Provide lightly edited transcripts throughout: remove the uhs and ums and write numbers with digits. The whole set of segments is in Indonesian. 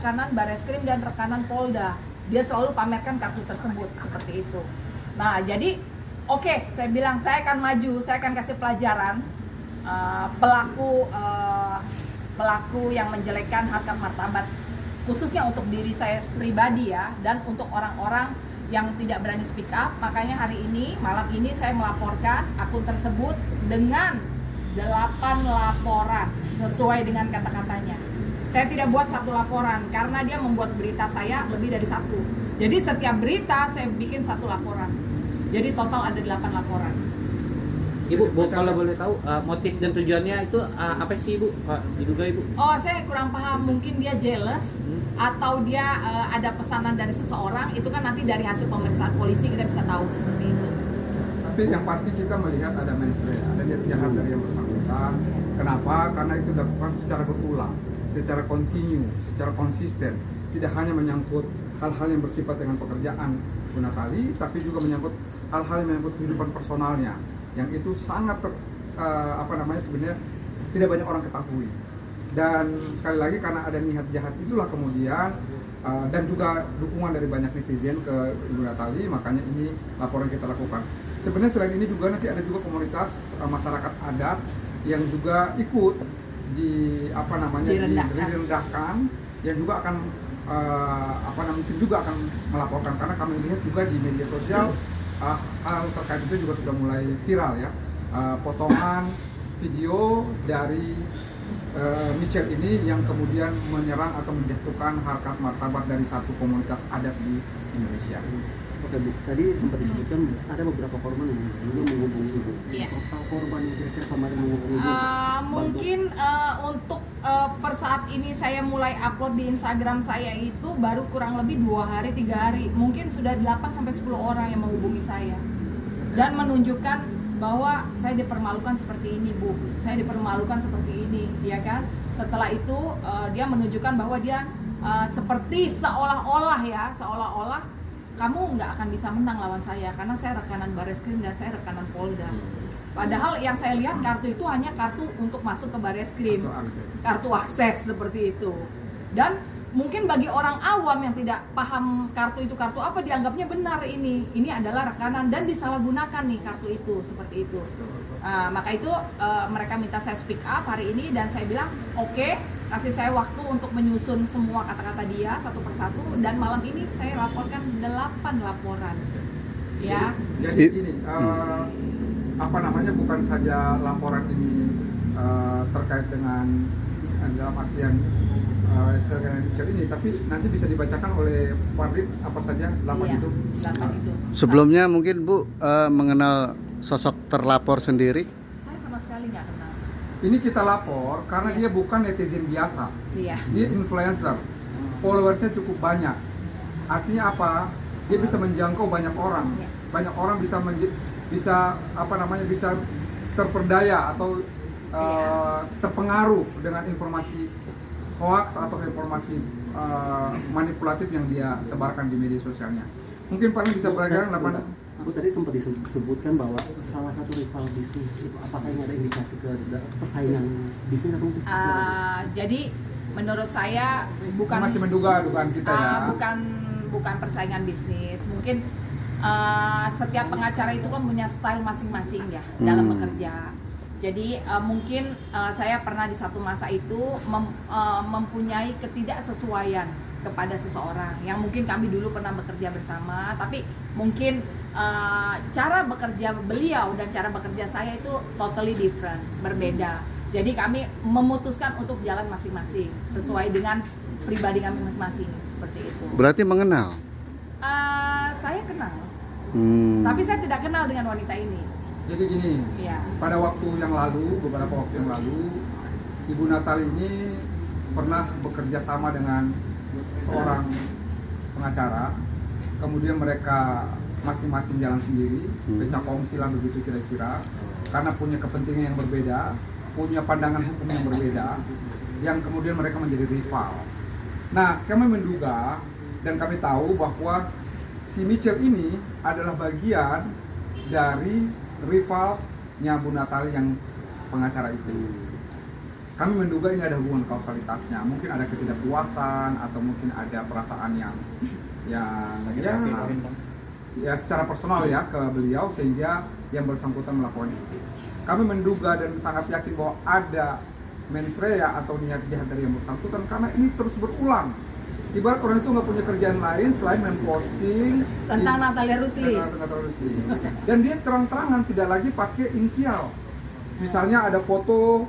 rekanan Bareskrim dan rekanan Polda. Dia selalu pamerkan kartu tersebut seperti itu. Nah, jadi oke, saya bilang saya akan maju, saya akan kasih pelajaran pelaku yang menjelekkan harkat martabat, khususnya untuk diri saya pribadi ya, dan untuk orang-orang yang tidak berani speak up. Makanya hari ini, malam ini saya melaporkan akun tersebut dengan 8 laporan sesuai dengan kata-katanya. Saya tidak buat 1 laporan karena dia membuat berita saya lebih dari 1. Jadi setiap berita saya bikin 1 laporan. Jadi total ada 8 laporan. Ibu, kalau boleh tahu motif dan tujuannya itu apa sih Ibu? Diduga Ibu? Oh, saya kurang paham. Mungkin dia jealous atau dia ada pesanan dari seseorang. Itu kan nanti dari hasil pemeriksaan polisi kita bisa tahu seperti itu. Tapi yang pasti kita melihat ada mensre, ada niat jahat dari yang bersangkutan. Kenapa? Karena itu dilakukan secara berulang, secara kontinu, secara konsisten. Tidak hanya menyangkut hal-hal yang bersifat dengan pekerjaan Bu Natali, tapi juga menyangkut hal-hal yang menyangkut kehidupan personalnya, yang itu sangat sebenarnya tidak banyak orang ketahui. Dan sekali lagi karena ada niat jahat itulah kemudian dan juga dukungan dari banyak netizen ke Ibu Natali, makanya ini laporan kita lakukan. Sebenarnya selain ini juga nanti ada juga komunitas masyarakat adat yang juga ikut direndahkan, yang juga akan mungkin juga akan melaporkan, karena kami lihat juga di media sosial hal terkait itu juga sudah mulai viral ya, potongan video dari Michelle ini yang kemudian menyerang atau menjatuhkan harkat martabat dari satu komunitas adat di Indonesia. Oke Bu, tadi sempat disebutkan ada beberapa korban yang belum menghubungi Ibu. Iya. Total korban yang kira-kira kemarin menghubungi Ibu? Mungkin untuk per saat ini saya mulai upload di Instagram saya itu baru kurang lebih 2 hari, 3 hari. Mungkin sudah 8-10 orang yang menghubungi saya dan menunjukkan bahwa saya dipermalukan seperti ini Bu, saya dipermalukan seperti ini, ya kan. Setelah itu dia menunjukkan bahwa dia seperti seolah-olah kamu nggak akan bisa menang lawan saya karena saya rekanan Bareskrim dan saya rekanan Polda. Padahal yang saya lihat kartu itu hanya kartu untuk masuk ke Bareskrim, kartu akses seperti itu. Dan mungkin bagi orang awam yang tidak paham kartu itu kartu apa, dianggapnya benar ini adalah rekanan dan disalahgunakan nih kartu itu seperti itu. Maka itu mereka minta saya speak up hari ini dan saya bilang oke, kasih saya waktu untuk menyusun semua kata-kata dia satu persatu, dan malam ini saya laporkan 8 laporan. Ya. Jadi ini bukan saja laporan ini terkait dengan dalam artian ini, tapi nanti bisa dibacakan oleh Parlit apa saja 8 itu. 8 itu. Sebelumnya mungkin Bu mengenal sosok terlapor sendiri? Saya sama sekali nggak kenal. Ini kita lapor karena dia bukan netizen biasa. Iya. Dia influencer. Followersnya cukup banyak. Artinya apa? Dia bisa menjangkau banyak orang. Iya. Banyak orang bisa terperdaya atau terpengaruh dengan informasi hoax atau informasi manipulatif yang dia sebarkan di media sosialnya. Mungkin Pak bisa belajar 8. Bu, tadi sempat disebutkan bahwa salah satu rival bisnis itu, apakah ini ada indikasi ke persaingan bisnis atau mungkin Jadi menurut saya bukan masih menduga dugaan kita ya. Bukan persaingan bisnis. Mungkin setiap pengacara itu kan punya style masing-masing ya dalam bekerja. Jadi mungkin saya pernah di satu masa itu mempunyai ketidaksesuaian kepada seseorang yang mungkin kami dulu pernah bekerja bersama, tapi mungkin cara bekerja beliau dan cara bekerja saya itu totally different, berbeda. Jadi kami memutuskan untuk jalan masing-masing sesuai dengan pribadi kami masing-masing, seperti itu. Berarti mengenal? Saya kenal, tapi saya tidak kenal dengan wanita ini. Jadi gini, Ya. pada beberapa waktu yang lalu, Ibu Natali ini pernah bekerja sama dengan seorang pengacara. Kemudian mereka masing-masing jalan sendiri, pecah kongsi lah begitu kira-kira, karena punya kepentingan yang berbeda, punya pandangan hukum yang berbeda, yang kemudian mereka menjadi rival. Nah, kami menduga dan kami tahu bahwa si Michelle ini adalah bagian dari rivalnya Bu Natali yang pengacara itu. Kami menduga ini ada hubungan kausalitasnya, mungkin ada ketidakpuasan atau mungkin ada perasaan yang ya secara personal ya ke beliau sehingga yang bersangkutan melakukan itu. Kami menduga dan sangat yakin bahwa ada mens rea atau niat jahat dari yang bersangkutan karena ini terus berulang. Ibarat orang itu nggak punya kerjaan lain selain memposting Tentang Natalia Rusli. Dan dia terang-terangan tidak lagi pakai inisial. Misalnya ada foto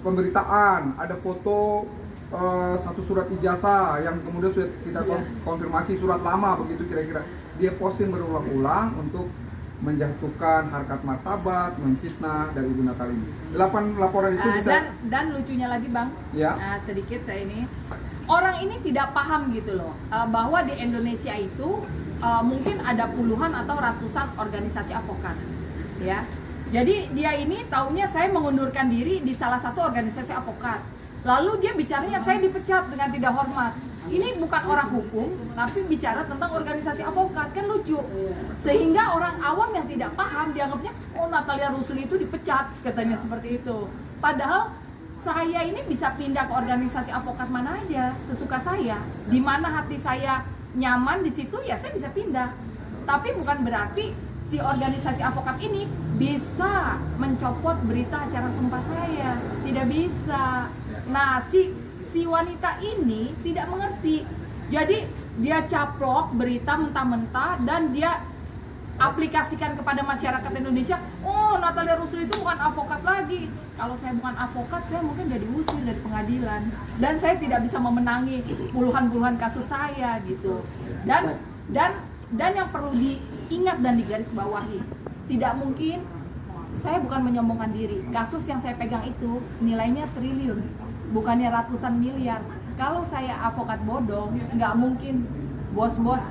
pemberitaan, ada foto satu surat ijazah yang kemudian sudah kita konfirmasi surat lama begitu kira-kira. Dia posting berulang-ulang untuk menjatuhkan harkat martabat, memfitnah dari Ibu Natalia ini. 8 laporan itu bisa Dan lucunya lagi Bang, ya. sedikit saya ini, orang ini tidak paham gitu loh, bahwa di Indonesia itu mungkin ada puluhan atau ratusan organisasi advokat, ya. Jadi dia ini taunya saya mengundurkan diri di salah satu organisasi advokat. Lalu dia bicaranya saya dipecat dengan tidak hormat. Ini bukan orang hukum, tapi bicara tentang organisasi advokat, kan lucu. Sehingga orang awam yang tidak paham dianggapnya, oh Natalia Rusli itu dipecat, katanya seperti itu. Padahal saya ini bisa pindah ke organisasi advokat mana aja, sesuka saya. Di mana hati saya nyaman di situ, ya saya bisa pindah. Tapi bukan berarti si organisasi advokat ini bisa mencopot berita acara sumpah saya. Tidak bisa. Nah, si wanita ini tidak mengerti. Jadi dia caplok berita mentah-mentah dan dia aplikasikan kepada masyarakat Indonesia, oh Natalia Rusli itu bukan advokat lagi. Kalau saya bukan advokat, saya mungkin udah diusir dari pengadilan dan saya tidak bisa memenangi puluhan-puluhan kasus saya gitu. Dan yang perlu diingat dan digarisbawahi, tidak mungkin, saya bukan menyombongkan diri. Kasus yang saya pegang itu nilainya triliun, bukannya ratusan miliar. Kalau saya advokat bodong, nggak mungkin bos-bos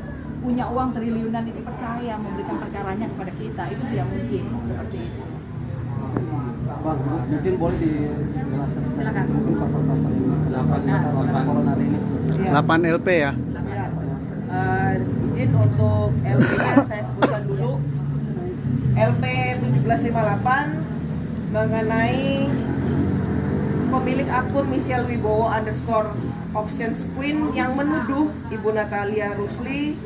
punya uang triliunan itu percaya memberikan perkaranya kepada kita. Itu tidak mungkin seperti itu. Bang, mungkin boleh dijelaskan Silakan. mungkin pasal-pasal ini laporan hari ini. 8 LP ya. Izin untuk LP-nya saya sebutkan dulu. LP 1758 mengenai pemilik akun Michelle Wibowo _options Queen yang menuduh Ibu Natalia Rusli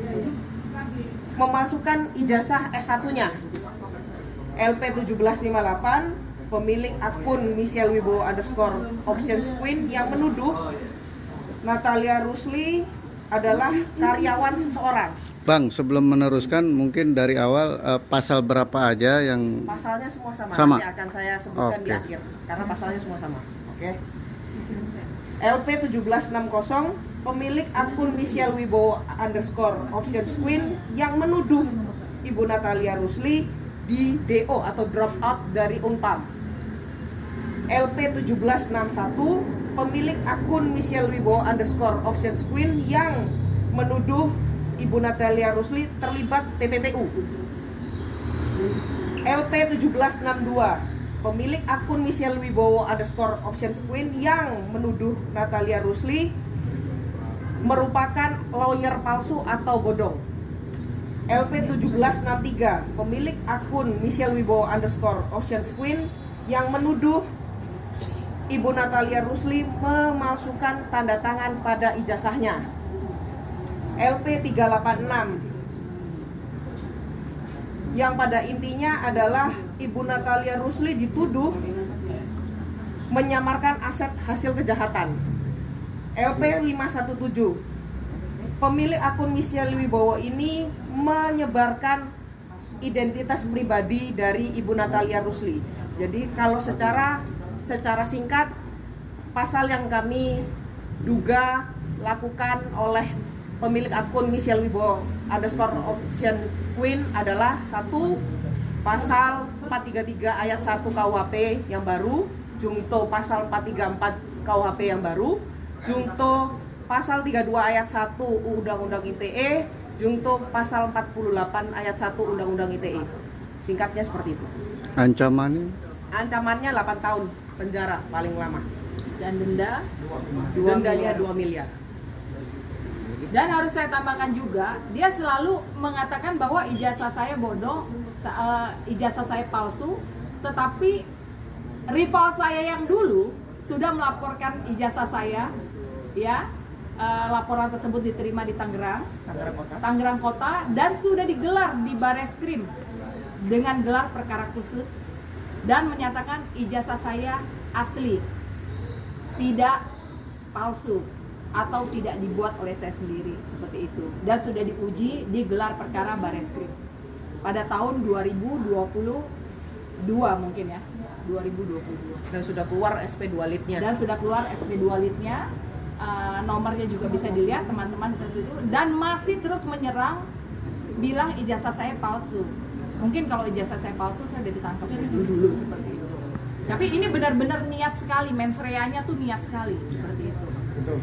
memasukkan ijazah S1-nya. LP 1758 pemilik akun Michelle Wibowo _options Queen yang menuduh Natalia Rusli adalah karyawan seseorang. Bang, sebelum meneruskan mungkin dari awal pasal berapa aja yang Pasalnya semua sama. Sama. Nanti akan saya sebutkan di Oke. akhir karena pasalnya semua sama. Oke. LP 1760 pemilik akun Michelle Wibowo _options Queen yang menuduh Ibu Natalia Rusli di DO atau drop out dari Unpad. LP 1761 pemilik akun Michelle Wibowo _options Queen yang menuduh Ibu Natalia Rusli terlibat TPPU. LP 1762 pemilik akun Michelle Wibowo _options Queen yang menuduh Natalia Rusli merupakan lawyer palsu atau bodong. LP 1763 pemilik akun Michelle Wibowo _options Queen yang menuduh Ibu Natalia Rusli memalsukan tanda tangan pada ijazahnya. LP 386 yang pada intinya adalah Ibu Natalia Rusli dituduh menyamarkan aset hasil kejahatan. LP 517 pemilik akun Michelle Wibowo ini menyebarkan identitas pribadi dari Ibu Natalia Rusli. Jadi kalau secara singkat, pasal yang kami duga lakukan oleh pemilik akun Michelle Wibowo _options Queen adalah 1. Pasal 433 ayat 1 KUHP yang baru, jungto pasal 434 KUHP yang baru, jungto pasal 32 ayat 1 Undang-Undang ITE, jungto pasal 48 ayat 1 Undang-Undang ITE. Singkatnya seperti itu. ancamannya? Ancamannya 8 tahun penjara paling lama. Dan denda Dendanya 2 miliar. Dan harus saya tambahkan juga, dia selalu mengatakan bahwa ijazah saya bodong, ijazah saya palsu, tetapi rival saya yang dulu sudah melaporkan ijazah saya, ya. Laporan tersebut diterima di Tangerang Kota, dan sudah digelar di Bareskrim dengan gelar perkara khusus dan menyatakan ijazah saya asli, tidak palsu atau tidak dibuat oleh saya sendiri, seperti itu, dan sudah diuji di gelar perkara Bareskrim pada tahun 2022 mungkin ya, 2022. Dan sudah keluar SP2 litnya. Dan sudah keluar SP2 litnya, nomornya juga bisa dilihat teman-teman di situ, dan masih terus menyerang, bilang ijazah saya palsu. Mungkin kalau ijazah saya palsu saya udah ditangkap dari dulu seperti itu. Tapi ini benar-benar niat sekali, mens rea-nya tuh niat sekali seperti itu. Betul.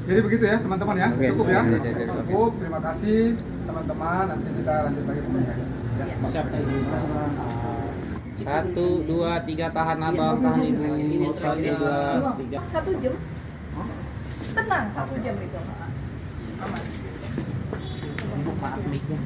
Jadi begitu ya teman-teman ya, cukup ya. Cukup, terima kasih teman-teman. Nanti kita lanjut lagi komunikasi. Ya. Siapa ini? 1, 2, 3 tahan abang, tahan ibu. 1, 2, 3. 1 jam? Tenang, 1 jam itu. Aman. Buka mic-nya.